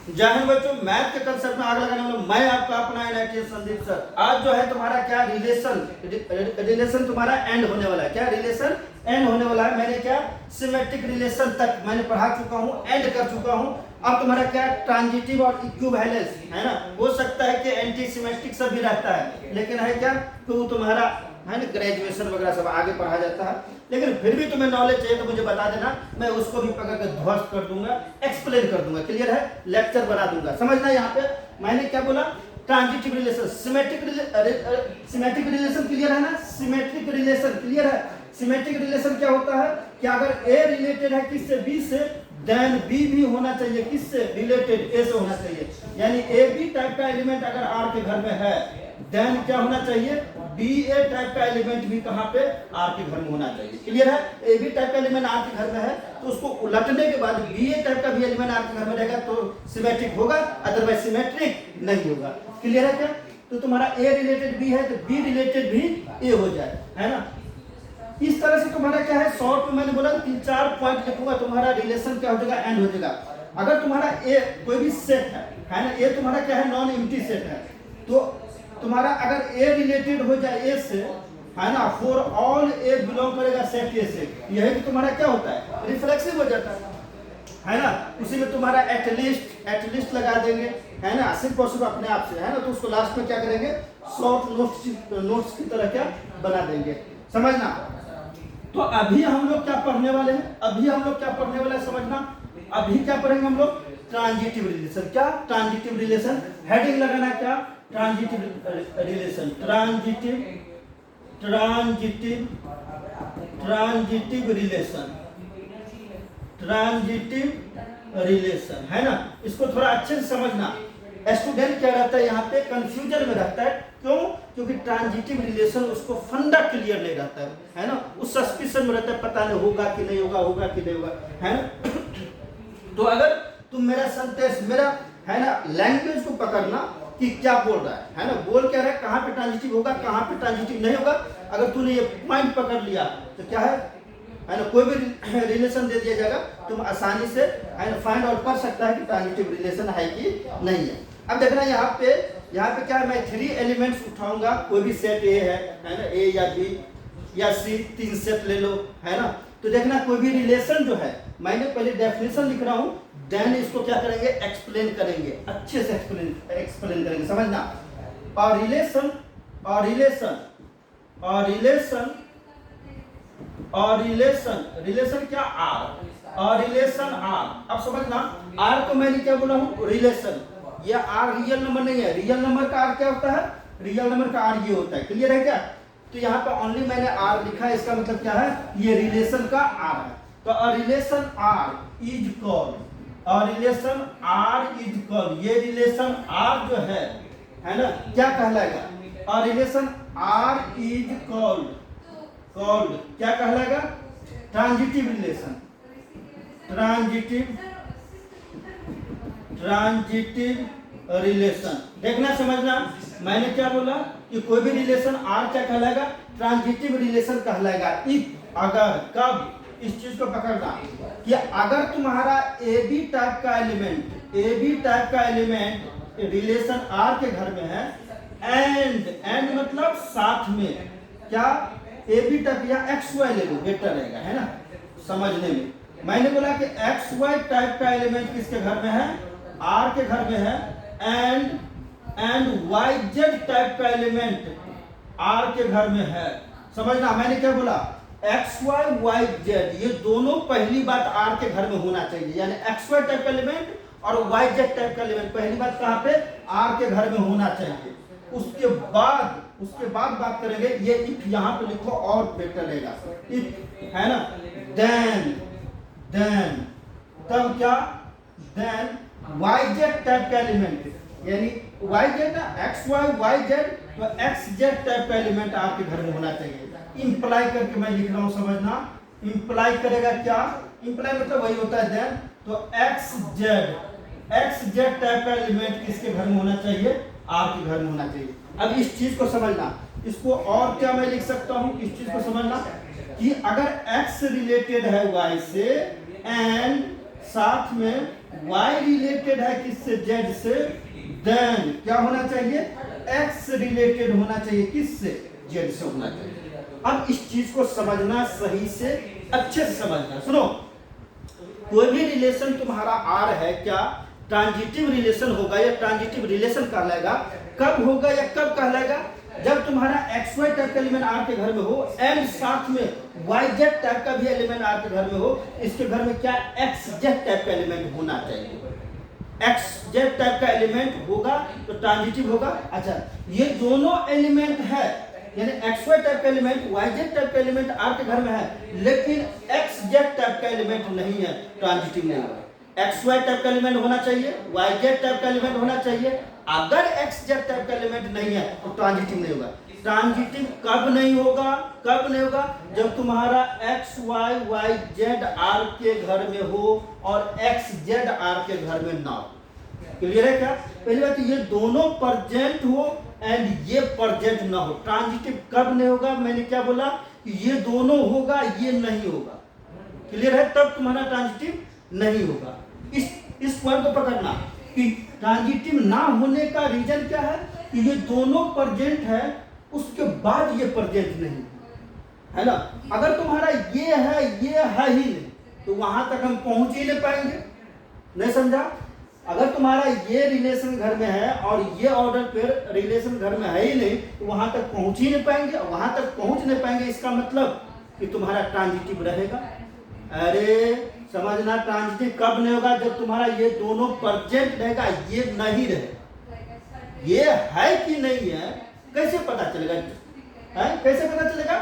जय हिंद बच्चों, मैथ के कंसेप्ट में आग लगाने वाला मैं आपका अपना NIT संदीप सर। आज जो है तुम्हारा क्या रिलेशन तुम्हारा एंड होने वाला है। क्या रिलेशन एंड होने वाला है। मैंने क्या सिमेट्रिक रिलेशन तक मैंने पढ़ा चुका हूँ, एंड कर चुका हूँ। अब तुम्हारा क्या ट्रांजिटिव और इक्विवेलेंस है ना। हो सकता है कि एंटी सिमेट्रिक सब भी रहता है, लेकिन है क्या तो तुम्हारा है ना ग्रेजुएशन वगैरह सब आगे पढ़ा जाता है। लेकिन फिर भी तुम्हें नॉलेज चाहिए तो मुझे बता देना, मैं उसको भी पकड़ कर ध्वस्त कर दूंगा, एक्सप्लेन कर दूंगा। क्लियर है, लेक्चर बना दूंगा। समझना यहाँ पे मैंने क्या बोला, transitive relation, symmetric relation clear है ना। सिमेट्रिक रिलेशन क्लियर है। सिमेट्रिक रिलेशन क्या होता है कि अगर ए रिलेटेड है किससे, बी से, देन बी भी होना चाहिए किससे, रिलेटेड ए से होना चाहिए। यानी ए बी टाइप का एलिमेंट अगर आर के घर में है, देन क्या होना चाहिए, बी ए टाइप का एलिमेंट भी कहां पे, आर के घर में होना चाहिए। क्लियर है। ए बी टाइप का एलिमेंट आर के घर में है तो उसको उलटने के बाद बी ए टाइप का भी एलिमेंट आर के घर में रहेगा तो सिमेट्रिक होगा, अदरवाइज सिमेट्रिक नहीं होगा। क्लियर है क्या। तो तुम्हारा ए रिलेटेड बी है तो बी रिलेटेड भी ए हो जाए, है ना। इस तरह से तुम्हारा क्या है, शॉर्ट में मैंने बोला 3-4 पॉइंट लिखूंगा, तुम्हारा रिलेशन क्या हो जाएगा, एंड हो जाएगा। अगर तुम्हारा ए कोई भी सेट है ना, ए तुम्हारा क्या है, नॉन एम्प्टी सेट है, तो तुम्हारा अगर ए रिलेटेड हो जाए ए से, है ना, फॉर ऑल ए बिलोंग करेगा सेट ए से, यही तो तुम्हारा क्या होता है, रिफ्लेक्सिव हो जाता है ना। उसी में तुम्हारा एटलीस्ट लगा देंगे, है ना, सिर्फ और सिर्फ अपने आप से, है ना। तो उसको लास्ट में क्या करेंगे, शॉर्ट नोट्स की तरह क्या बना देंगे। समझना। तो अभी हम लोग क्या पढ़ने वाले हैं, अभी हम लोग क्या पढ़ने वाले हैं समझना। अभी क्या पढ़ेंगे हम लोग, ट्रांजिटिव रिलेशन। क्या ट्रांजिटिव रिलेशन, हेडिंग लगाना क्या, transitive relation, transitive relation, transitive relation, है ना। इसको थोड़ा अच्छे से समझना। स्टूडेंट क्या रहता है यहाँ पे, कंफ्यूजन में रहता है। क्यों, क्योंकि ट्रांजिटिव रिलेशन उसको फंडा क्लियर नहीं रहता है ना। उस सस्पिशन में रहता है, पता नहीं होगा कि नहीं होगा, होगा कि नहीं होगा, है ना। तो अगर तुम मेरा सेंटेंस, मेरा है ना लैंग्वेज को पकड़ना कि क्या बोल रहा है ना, बोल क्या रहा है, कहाँ पे ट्रांजिटिव होगा, कहाँ पे ट्रांजिटिव नहीं होगा। अगर तूने ये पॉइंट पकड़ लिया तो क्या है ना, कोई भी रिलेशन दे दिया जाएगा, तुम आसानी से फाइंड आउट कर सकता है कि ट्रांजिटिव रिलेशन है कि नहीं है। अब देखना यहाँ पे क्या है, मैं 3 एलिमेंट्स उठाऊंगा। कोई भी सेट ए है ना, ए या बी या सी, 3 सेट ले लो, है ना। तो देखना कोई भी रिलेशन जो है, मैंने पहले डेफिनेशन लिख रहा हूँ, देन इसको क्या करेंगे, एक्सप्लेन करेंगे, अच्छे से एक्सप्लेन करेंगे। समझना। और रिलेशन क्या, आर, और रिलेशन आर। अब समझना, आर को मैंने क्या बोला हूँ, रिलेशन। ये आर रियल नंबर नहीं है। रियल नंबर का आर क्या होता है, रियल नंबर का आर ये होता है। क्लियर है क्या। तो यहाँ पे ओनली मैंने आर लिखा है, इसका मतलब क्या है, ये रिलेशन का आर है। तो a relation R is called, ये रिलेशन आर जो है ना, क्या कहलाएगा, a relation R is called क्या कहलाएगा, ट्रांजिटिव रिलेशन, ट्रांजिटिव रिलेशन। देखना, समझना, मैंने क्या बोला कि कोई भी रिलेशन आर क्या कहलाएगा, ट्रांजिटिव रिलेशन कहलाएगा। इफ, अगर, कब, इस चीज को पकड़ना कि अगर तुम्हारा ए बी टाइप का एलिमेंट रिलेशन आर के घर में है, एंड मतलब साथ में, क्या ए बी टाइप या एक्स वाई ले लो, बेटर रहेगा, है ना समझने में। मैंने बोला कि एक्स वाई टाइप का एलिमेंट किसके घर में है, आर के घर में है, एंड वाई जेड टाइप का एलिमेंट आर के घर में है। समझना, मैंने क्या बोला, एक्स वाई वाई जेड, ये दोनों पहली बात आर के घर में होना चाहिए। यानी एक्स वाई टाइप का एलिमेंट और वाई जेड टाइप का एलिमेंट पहली बात कहाँ पे, आर के घर में होना चाहिए। उसके बाद बात करेंगे, ये इफ यहाँ पे लिखो और बेटर रहेगा, इफ, है ना, देन तब क्या, देन वाई जेड टाइप का एलिमेंट, यानी वाई जेड ना, एक्स वाई वाई जेड, तो एक्स जेड टाइप का एलिमेंट आपके घर में होना चाहिए। इंप्लाई करके मैं लिख रहा हूं, समझना। इंप्लाई करेगा क्या, इंप्लाई मतलब वही होता है देन। तो एक्स जेड टाइप का एलिमेंट किसके घर में होना चाहिए, आर के घर में होना चाहिए। अब इस चीज को समझना, इसको और क्या मैं लिख सकता हूं, इस चीज को समझना कि अगर x रिलेटेड है y से एंड साथ में y रिलेटेड है किससे, z से, देन क्या होना चाहिए, x रिलेटेड होना चाहिए किससे, z से होना चाहिए। अब इस चीज को समझना, सही से अच्छे से समझना। सुनो, कोई भी रिलेशन तुम्हारा आर है क्या, ट्रांजिटिव रिलेशन होगा या ट्रांजिटिव रिलेशन कहलाएगा, कब होगा या कब कहलाएगा, जब तुम्हारा एक्स वाई टाइप का एलिमेंट आर के घर में हो एंड साथ में वाई जेड टाइप का भी एलिमेंट आर के घर में हो। इसके घर में क्या एक्स जेड टाइप का एलिमेंट होना चाहिए। एक्स जेड टाइप का एलिमेंट होगा तो ट्रांजिटिव होगा। अच्छा, ये दोनों एलिमेंट है, यानी एक्स वाई टाइप का एलिमेंट वाई जेड टाइप का एलिमेंट आर के घर में है, लेकिन एक्स जेड टाइप का एलिमेंट नहीं है, ट्रांजिटिव नहीं होगा। एक्स वाई टाइप का एलिमेंट होना चाहिए, वाई जेड टाइप का एलिमेंट होना चाहिए। अगर एक्स जेड टाइप का एलिमेंट नहीं है तो ट्रांजिटिव नहीं होगा। ट्रांजिटिव कब नहीं होगा, कब नहीं होगा, जब तुम्हारा x y y z R के घर में हो और एक्स जेड आर के घर में ना हो। क्लियर है क्या? पहली बात ये दोनों प्रेजेंट हो एंड ये प्रेजेंट ना हो। ट्रांजिटिव कब नहीं होगा, मैंने क्या बोला कि ये दोनों होगा, ये नहीं होगा। क्लियर है? तब तुम्हारा ट्रांजिटिव नहीं होगा। इस पॉइंट को पकड़ना कि ट्रांजिटिव ना होने का रीजन क्या है कि ये दोनों प्रेजेंट है, उसके बाद ये प्रेजेंट नहीं है ना। अगर तुम्हारा ये है ही नहीं तो वहां तक हम पहुंच ही नहीं पाएंगे। नहीं समझा? अगर तुम्हारा ये रिलेशन घर में है और ये ऑर्डर पे रिलेशन घर में है ही नहीं तो वहां तक पहुंच ही नहीं पाएंगे। और वहां तक पहुंच नहीं पाएंगे इसका मतलब कि तुम्हारा ट्रांजिटिव रहेगा। अरे समझना, ट्रांजिटिव कब नहीं होगा, जब तुम्हारा ये दोनों प्रेजेंट रहेगा, ये नहीं रहेगा। ये है कि नहीं है कैसे पता चलेगा, है कैसे पता चलेगा,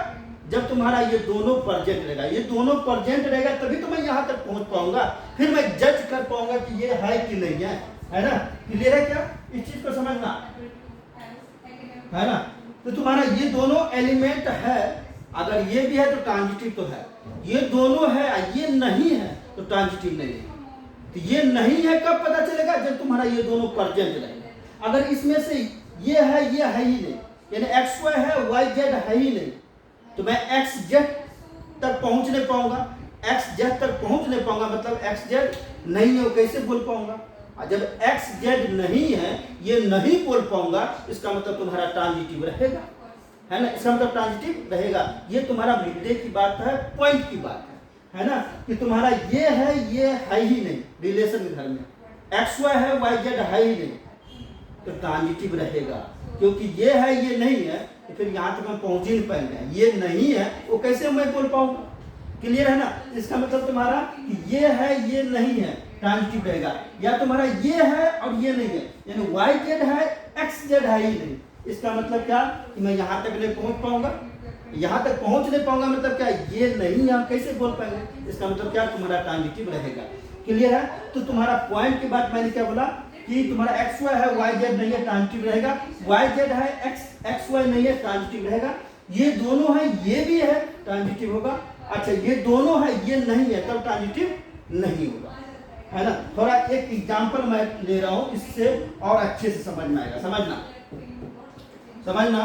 जब तुम्हारा ये दोनों प्रेजेंट रहेगा। ये दोनों प्रेजेंट रहेगा तभी तो मैं यहाँ तक पहुंच पाऊंगा, फिर मैं जज कर पाऊंगा कि ये है कि नहीं है ना। क्लियर है क्या? इस चीज को समझना है ना। तो तुम्हारा ये दोनों एलिमेंट है, अगर ये भी है तो ट्रांजिटिव तो है, ये दोनों है ये नहीं है तो ट्रांजिटिव नहीं है। तो ये नहीं है कब पता चलेगा, जब तुम्हारा ये दोनों प्रेजेंट रहेगा। अगर इसमें से ये है ही नहीं, यानी एक्स वाई है वाई जेड है ही नहीं, तो मैं एक्स जेड तक पहुंच नहीं पाऊंगा। एक्स जेड तक पहुंच नहीं पाऊंगा मतलब एक्स जेड नहीं है, कैसे बोल पाऊंगा। जब एक्स जेड नहीं है, ये नहीं बोल पाऊंगा, इसका मतलब तुम्हारा ट्रांजिटिव रहेगा, है ना। इसका मतलब ट्रांजिटिव रहेगा। ये तुम्हारा मुद्दे की बात है, पॉइंट की बात है ना, कि तुम्हारा ये है ही नहीं रिलेशन के घर में, एक्स वाई है वाई जेड है ही नहीं तो ट्रांजिटिव रहेगा। क्योंकि ये है ये नहीं है तो फिर यहाँ तक हम पहुंच ही नहीं पाएंगे। ये नहीं है वो कैसे मैं बोल पाऊंगा। क्लियर है ना? इसका मतलब तुम्हारा कि ये है ये नहीं है, ट्रांजिटिव रहेगा। या तुम्हारा ये है और ये नहीं है, यानी वाई जेड है एक्स जेड है ही नहीं, इसका मतलब क्या कि मैं यहाँ तक नहीं पहुंच पाऊंगा। यहाँ तक पहुंच नहीं पाऊंगा मतलब क्या, ये नहीं हम कैसे बोल पाएंगे। इसका मतलब क्या, तुम्हारा ट्रांजिटिव रहेगा। क्लियर है? तो तुम्हारा पॉइंट की बात मैंने क्या बोला कि तुम्हारा एक्स वाई है वाई जेड नहीं है, ट्रांजिटिव रहेगा। वाई जेड है एक्स वाई नहीं है, ट्रांजिटिव रहेगा। ये दोनों है ये भी है, ट्रांजिटिव होगा। अच्छा, ये दोनों है ये नहीं है, तब ट्रांजिटिव नहीं होगा, है ना। थोड़ा एक एग्जांपल मैं ले रहा हूं, इससे और अच्छे से समझ में आएगा। समझना,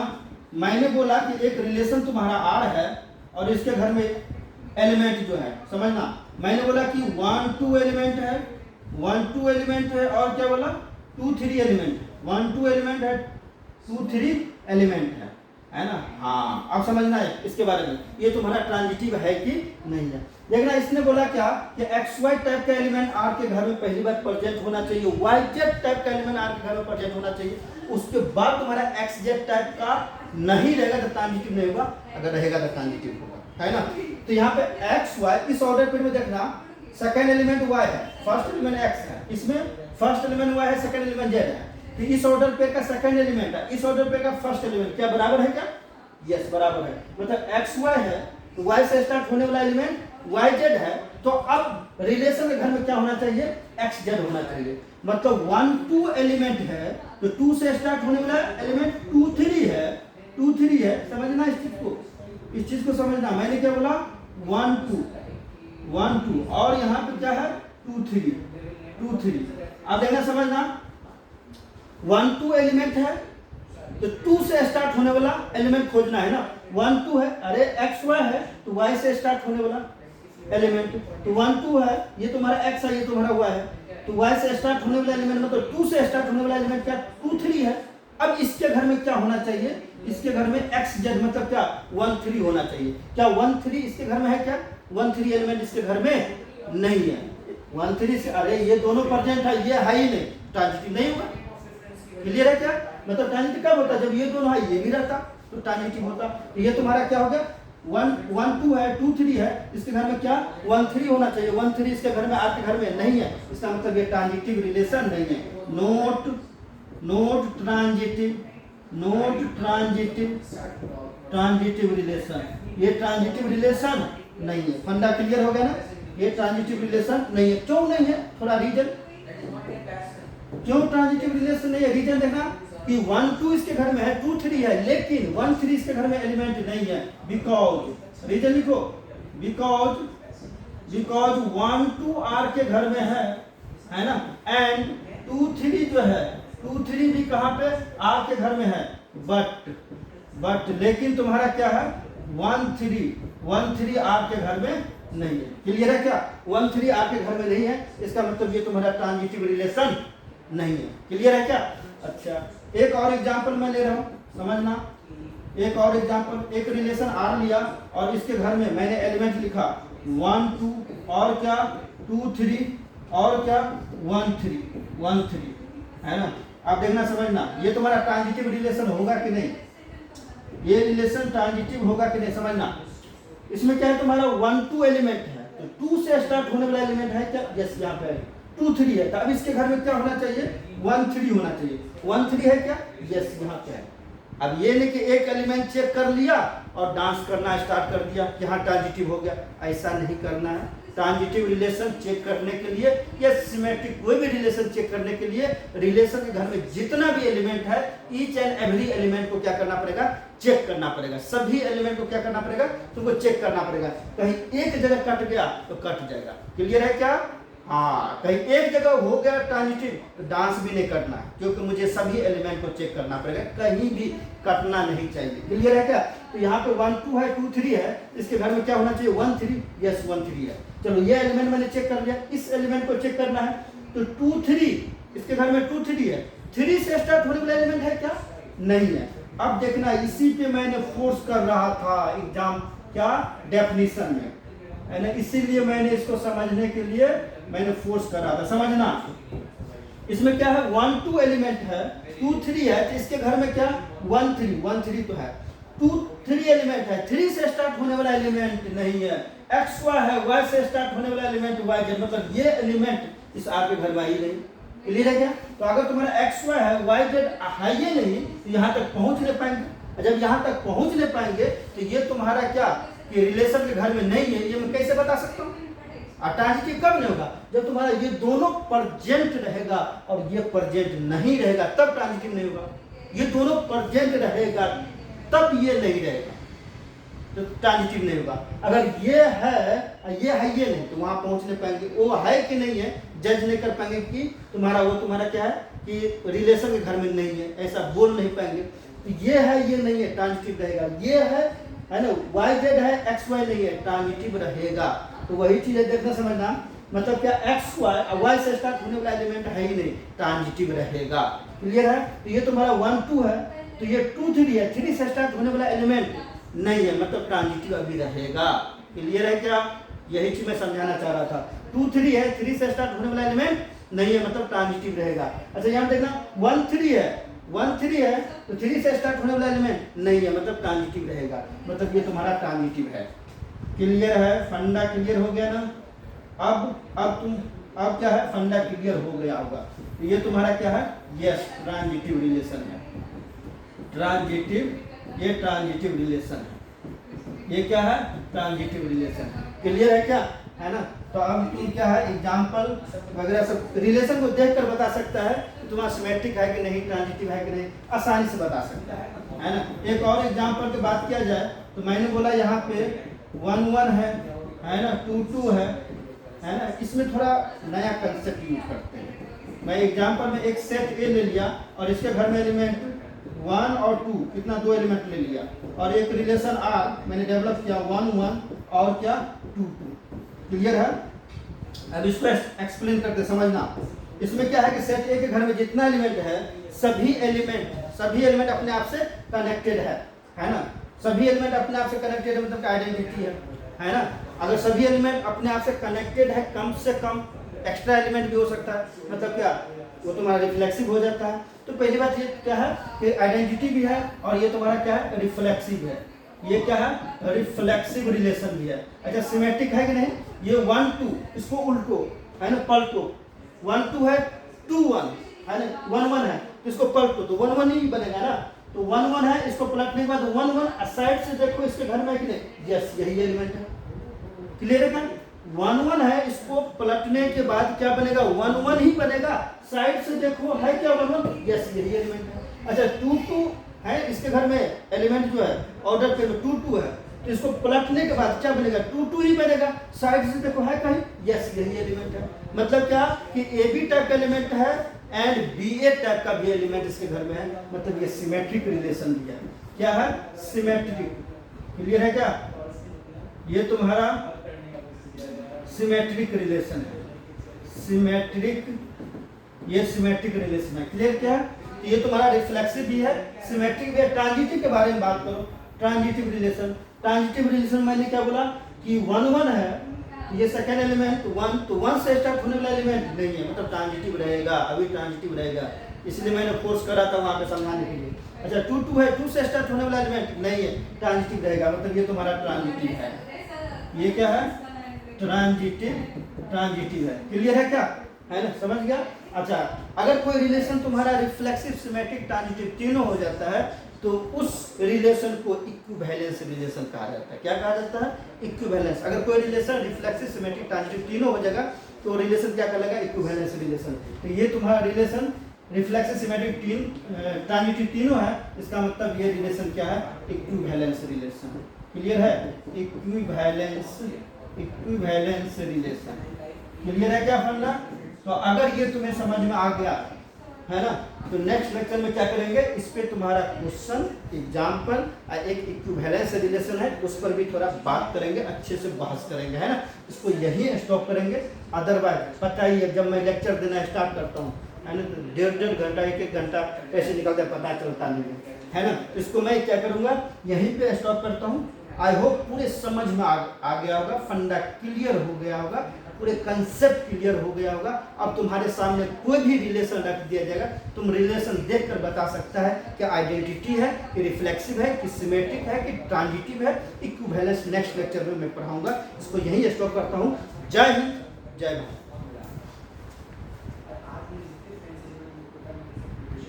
मैंने बोला कि एक रिलेशन तुम्हारा आर है और इसके घर में एलिमेंट जो है, समझना, मैंने बोला कि 1 2 एलिमेंट है, 1 2 एलिमेंट है और क्या बोला 2 3 एलिमेंट है। 1 2 एलिमेंट है, 2 3 एलिमेंट है ना। हाँ, अब समझना है इसके बारे में, ये तुम्हारा ट्रांजिटिव है कि नहीं है। देखना, इसने बोला क्या कि एक्स वाई टाइप का एलिमेंट आर के घर में पहली बार प्रेजेंट होना चाहिए, वाई जेड टाइप का एलिमेंट आर के घर में प्रेजेंट होना चाहिए, उसके बाद तुम्हारा एक्स जेड टाइप का नहीं रहेगा तो ट्रांजिटिव नहीं होगा, अगर रहेगा तो ट्रांजिटिव होगा, है ना। तो यहाँ पे एक्स वाई इस ऑर्डर पे में देखना, सेकेंड एलिमेंट वाई है, फर्स्ट एलिमेंट एक्स है, इसमें फर्स्ट एलिमेंट वाई है, सेकेंड एलिमेंट जेड है। तो इस ऑर्डर पे का सेकेंड एलिमेंट है, इस ऑर्डर पे का फर्स्ट एलिमेंट क्या बराबर है क्या? यस, बराबर है। मतलब एक्स वाई है तो वाई से स्टार्ट होने वाला एलिमेंट वाई जेड है, तो अब रिलेशन के घर में क्या होना चाहिए, एक्स जेड होना चाहिए। मतलब 1 2 एलिमेंट है तो 2 से स्टार्ट होने वाला एलिमेंट 2 3 है, 2 3 है। समझना इस चीज को समझना। मैंने क्या बोला 1 2 और यहाँ पे क्या है 2 3। अब देखना, समझना, 1 2 एलिमेंट है तो 2 से स्टार्ट होने वाला एलिमेंट खोजना है ना। 1 2 है, अरे एक्स वाई है तो वाई से स्टार्ट होने वाला, एलिमेंट। तो 1 2 है, ये तुम्हारा x है, ये तुम्हारा y है। तो y से स्टार्ट होने वाला एलिमेंट मतलब 2 से स्टार्ट होने वाला एलिमेंट क्या 2 3 है। अब इसके घर में क्या होना चाहिए, इसके घर में x z मतलब क्या 1 3 होना चाहिए। क्या 1 3 इसके घर में है, क्या 1 3 एलिमेंट इसके घर में नहीं है। 1 3 से, अरे ये दोनों प्रेजेंट है, ये है ही नहीं, ट्रांजिटिव नहीं होगा। क्लियर है क्या, मतलब ट्रांजिटिव कब होता है, जब ये दोनों है ये भी रहता तो ट्रांजिटिव होता। तो ये तुम्हारा क्या हो गया 1 2 है, 2 3 है, इसके घर में क्या 1 3 होना चाहिए। 1 3 इसके घर में, आपके घर में नहीं है, इसका मतलब ये ट्रांजिटिव रिलेशन नहीं है। नोट ट्रांजिटिव रिलेशन, ये ट्रांजिटिव रिलेशन नहीं है। फंडा क्लियर हो गया ना, ये ट्रांजिटिव रिलेशन नहीं है। क्यों नहीं है, थोड़ा रीजन, क्यों ट्रांजिटिव रिलेशन नहीं है, रीजन देखना कि 1 2 इसके घर में है, 2 3 है, लेकिन 1 3 इसके घर में एलिमेंट नहीं है। बिकॉज, रीजन लिखो, बिकॉज 1 2 आर के घर में है ना, एंड 2 3 जो है 2 3 भी कहाँ पे आर के घर में है। बट लेकिन तुम्हारा क्या है 1 3 आर के घर में नहीं है। क्लियर है क्या, 1 3 आर के घर में नहीं है, इसका मतलब ये तुम्हारा ट्रांजिटिव रिलेशन नहीं है। क्लियर है क्या। अच्छा, एक और एग्जांपल मैं ले रहा हूं, समझना। एक और एग्जांपल, एक रिलेशन आर लिया और इसके घर में मैंने एलिमेंट लिखा 1 2 और क्या 2 3 और क्या 1 3 है ना। आप देखना समझना, ये तुम्हारा ट्रांजिटिव रिलेशन होगा कि नहीं, ये रिलेशन ट्रांजिटिव होगा कि नहीं समझना। इसमें क्या है तुम्हारा 1 2 एलिमेंट है, तो 2 से स्टार्ट होने वाला एलिमेंट है क्या, यस यहाँ पे 2 3 है। तो अब इसके घर में क्या होना चाहिए 1 3 होना चाहिए। 1 3 है क्या, यस यहाँ पे है। अब ये नहीं कि एक एलिमेंट चेक कर लिया और डांस करना स्टार्ट कर दिया कि हाँ ट्रांजिटिव हो गया, ऐसा नहीं करना है। ट्रांजिटिव रिलेशन चेक करने के लिए या सिमेट्रिक कोई भी रिलेशन चेक करने के लिए रिलेशन के घर में जितना भी एलिमेंट है, ईच एंड एवरी एलिमेंट को क्या करना पड़ेगा, चेक करना पड़ेगा। सभी एलिमेंट को क्या करना पड़ेगा, तुमको चेक करना पड़ेगा। कहीं एक जगह कट गया तो कट जाएगा। क्लियर है क्या, हाँ, कहीं एक जगह हो गया ट्रांजिटिव तो डांस भी नहीं करना, क्योंकि मुझे सभी एलिमेंट को चेक करना पड़ेगा, कहीं भी कटना नहीं चाहिए। क्लियर है क्या। तो यहाँ पे 1 2 है, 2 3 है, इसके घर में क्या होना चाहिए 1 3, यस 1 3 है। चलो ये एलिमेंट मैंने चेक कर लिया, इस एलिमेंट को चेक करना है। तो 2 3 इसके घर में 2 3 है, 3 से स्टार्ट होने वाला एलिमेंट है क्या, नहीं है। अब देखना, इसी पे मैंने फोर्स कर रहा था एग्जाम क्या डेफिनेशन में, है ना, इसीलिए मैंने इसको समझने के लिए मैंने फोर्स कर रहा था। समझना, इसमें क्या है 1 2 एलिमेंट है, 2 3 है, तो इसके घर में क्या 1 3 तो है। 2 3 एलिमेंट है, 3 से स्टार्ट होने वाला एलिमेंट नहीं है। एक्स वाई है, वाई से स्टार्ट होने वाला एलिमेंट वाई जेड, मतलब ये एलिमेंट इस आर के घर में ही नहीं। क्लियर है क्या। तो अगर तुम्हारा एक्स वाई है, वाई जेड है ये नहीं, तो यहाँ तक पहुंच नहीं पाएंगे। जब यहाँ तक पहुंच नहीं पाएंगे तो ये तुम्हारा क्या कि रिलेशन के घर में नहीं है, ये मैं कैसे बता सकता हूँ। ट्रांजिटिव कब नहीं होगा, जब तुम्हारा ये दोनों प्रेजेंट रहेगा और ये प्रेजेंट नहीं रहेगा, तब ट्रांजिटिव नहीं होगा। ये दोनों प्रेजेंट रहेगा तब ये नहीं रहेगा, तो ट्रांजिटिव नहीं होगा। अगर ये है ये नहीं, तो वहां पहुंच नहीं पाएंगे। वो है कि नहीं है जज नहीं कर पाएंगे कि तुम्हारा क्या है कि रिलेशन के घर में नहीं है, ऐसा बोल नहीं पाएंगे। तो ये है ये नहीं है, ट्रांजिटिव रहेगा। ये है ना, वाई जेड है, एक्स वाई नहीं है, ट्रांजिटिव रहेगा। तो वही चीज है, देखना समझना, मतलब क्या एक्स वाई से स्टार्ट होने वाला एलिमेंट है ही नहीं, ट्रांजिटिव रहेगा। क्लियर है। तो ये तुम्हारा 1 2 है, तो ये 2 3 है, 3 से स्टार्ट होने वाला एलिमेंट नहीं है, मतलब ट्रांजिटिव अभी रहेगा। क्लियर है क्या, यही चीज मैं समझाना चाह रहा था। 2 3 है, 3 से स्टार्ट होने वाला एलिमेंट नहीं है, मतलब ट्रांजिटिव रहेगा। अच्छा यहाँ देखना 1 3 है, तो 3 से स्टार्ट होने वाला एलिमेंट नहीं है, मतलब ट्रांजिटिव रहेगा, मतलब ये तुम्हारा ट्रांजिटिव है। क्लियर है, फंडा क्लियर हो गया ना। अब क्या है, फंडा क्लियर हो गया होगा। तो ये तुम्हारा क्या है, यस ट्रांजिटिव रिलेशन है। ये ट्रांजिटिव रिलेशन है। ये क्या है, ट्रांजिटिव रिलेशन है। क्लियर है क्या, है ना। तो अब ये क्या है, एग्जाम्पल वगैरह सब रिलेशन को देखकर बता सकता है कि तुम्हारा सिमेट्रिक है कि नहीं, ट्रांजिटिव है कि नहीं, आसानी से बता सकता है ना। एक और एग्जाम्पल की बात किया जाए तो मैंने बोला यहाँ पे 1 1 है ना, 2 2 है ना। इसमें थोड़ा नया कंसेप्ट यूज करते हैं। मैं एग्जाम्पल में एक सेट ए ले लिया और इसके घर में एलिमेंट 1 और 2 कितना 2 एलिमेंट ले लिया, और एक रिलेशन आर मैंने डेवलप किया 1 1 और क्या 2 2। क्लियर है? अब इसको एक्सप्लेन करके समझना। इसमें क्या है कि सेट ए के घर में जितना एलिमेंट है सभी एलिमेंट अपने आप से कनेक्टेड है ना? सभी एलिमेंट अपने आप से कनेक्टेड है, मतलब आइडेंटिटी है ना? अगर सभी एलिमेंट अपने आप से कनेक्टेड है, कम से कम एक्स्ट्रा एलिमेंट भी हो सकता है, मतलब क्या वो तुम्हारा रिफ्लेक्सिव हो जाता है। तो पहली बात ये क्या है कि आइडेंटिटी भी है और ये तुम्हारा क्या है, रिफ्लेक्सिव है। ये क्या है, रिफ्लेक्सिव रिलेशन भी है। अच्छा सिमेट्रिक है कि नहीं? ये 1 2 इसको उल्टो है ना, पलटो। 1 2 है, 2 1 है ना, 1 1 है तो इसको पलटो तो 1 1 ही बनेगा ना। तो 1 1 है, इसको पलटने के बाद 1 1 साइड से देखो इसके घर में है कि नहीं? यस, यही एलिमेंट है। क्लियर है क्या? 1 1 है, इसको पलटने के बाद क्या बनेगा? 1 1 ही बनेगा। साइड से देखो है क्या 1 1? यस, यही एलिमेंट है। अच्छा 2 2 है, इसके घर में एलिमेंट जो है ऑर्डर पे 2 2 है, तो इसको पलटने के बाद क्या बनेगा? 2 2 ही बनेगा। साइड से देखो है कहीं? यस, यही एलिमेंट है। मतलब क्या कि ए बी टाइप का एलिमेंट है एंड बी ए टाइप का भी एलिमेंट इसके घर में है, मतलब ये सिमेट्रिक रिलेशन दिया है। क्या है? सिमेट्रिक। क्लियर है क्या? ये तुम्हारा सिमेट्रिक रिलेशन है। ये सिमेट्रिक रिलेशन है। क्लियर क्या है? तो ये तुम्हारा रिफ्लेक्सिव भी है, सिमेट्रिक भी है। ट्रांजिटिव के बारे में बात करो। ट्रांजिटिव रिलेशन मैंने क्या बोला कि 1 1 है, ये सेकेंड एलिमेंट 1, तो 1 से स्टार्ट होने वाला एलिमेंट नहीं है, मतलब ट्रांजिटिव रहेगा, अभी ट्रांजिटिव रहेगा, इसलिए मैंने फोर्स करा था वहां पे समझाने के लिए। अच्छा 2 2 है, 2 से स्टार्ट होने वाला एलिमेंट नहीं है, ट्रांजिटिव रहेगा, मतलब ये तुम्हारा ट्रांजिटिव है। ये क्या है? ट्रांजिटिव है। क्लियर है क्या? है ना, समझ गया? अच्छा अगर कोई रिलेशन तुम्हारा रिफ्लेक्सिव, सिमेट्रिक, ट्रांजिटिव तीनों हो जाता है तो उस रिलेशन को इक्विवेलेंस रिलेशन कहा जाता है। क्या कहा जाता है? इक्विवेलेंस। अगर कोई रिलेशन रिफ्लेक्सिव, सिमेट्रिक, ट्रांजिटिव तीनों हो जाएगा तो रिलेशन क्या कहलाएगा? Equivalence relation. तो ये तुम्हारा रिलेशन रिफ्लेक्सिव, सिमेट्रिक, ट्रांजिटिव तीनों है, इसका मतलब ये रिलेशन क्या है? Equivalence relation. क्लियर है? Equivalence relation. क्लियर है क्या फंडा? तो अगर ये तुम्हें समझ में आ गया है ना, तो नेक्स्ट लेक्चर में क्या करेंगे, इस पे तुम्हारा क्वेश्चन, एग्जाम्पल, एक इक्विवेलेंस रिलेशन है उस पर भी थोड़ा बात करेंगे, अच्छे से बहस करेंगे, है ना। इसको यही स्टॉप करेंगे। अदरवाइज पता ही है, जब मैं लेक्चर देना स्टार्ट करता हूँ है ना, तो 1.5 घंटा 1 घंटा कैसे निकलता है पता चलता नहीं है ना। इसको मैं क्या करूँगा, यहीं पे स्टॉप करता हूँ। आई होप पूरे समझ में आ गया होगा, फंडा क्लियर हो गया होगा, पूरे कंसेप्ट क्लियर हो गया होगा। अब तुम्हारे सामने कोई भी रिलेशन रख दिया जाएगा, तुम रिलेशन देखकर बता सकता है कि आइडेंटिटी है, कि रिफ्लेक्सिव है, कि सिमेट्रिक है, कि ट्रांजिटिव है, इक्विवेलेंस नेक्स्ट लेक्चर में मैं पढ़ाऊंगा। इसको यही स्टॉप करता हूँ। जय हिंद, जय भारत।